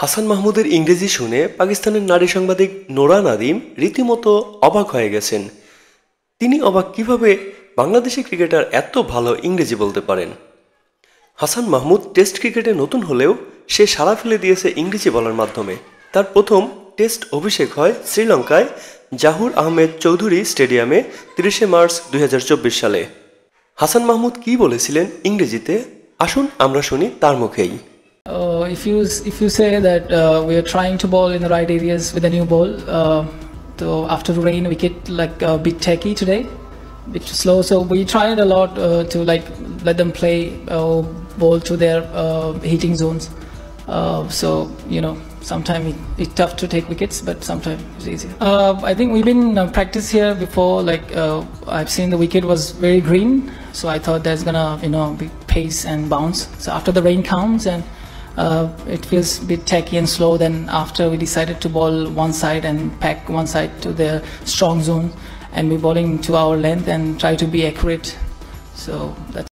হাসান মাহমুদের ইংরেজি শুনে পাকিস্তানের নারী সাংবাদিক নোরা নাদিম রীতিমতো অবাক হয়ে গেছেন। তিনি অবাক কিভাবে বাংলাদেশি ক্রিকেটার এত ভালো ইংরেজি বলতে পারেন। হাসান মাহমুদ টেস্ট ক্রিকেটে নতুন হলেও সে সাড়া ফেলে দিয়েছে ইংরেজি বলার মাধ্যমে। তার প্রথম টেস্ট অভিষেক হয় শ্রীলঙ্কায় জাহুর আহমেদ চৌধুরী স্টেডিয়ামে ৩০ মার্চ ২০২৪ সালে। হাসান মাহমুদ কি বলেছিলেন ইংরেজিতে, আসুন আমরা শুনি তার মুখেই। If you say that we are trying to bowl in the right areas with a new ball, so after the rain we get like a bit techy today, bit slow. So we tried a lot to like let them play ball to their hitting zones. So you know, sometimes it's tough to take wickets, but sometimes it's easy. I think we've been practice here before. Like I've seen the wicket was very green, so I thought there's gonna be pace and bounce. So after the rain comes and it feels a bit tacky and slow. Then after we decided to bowl one side and pack one side to the strong zone, and we're bowling to our length and try to be accurate. So that's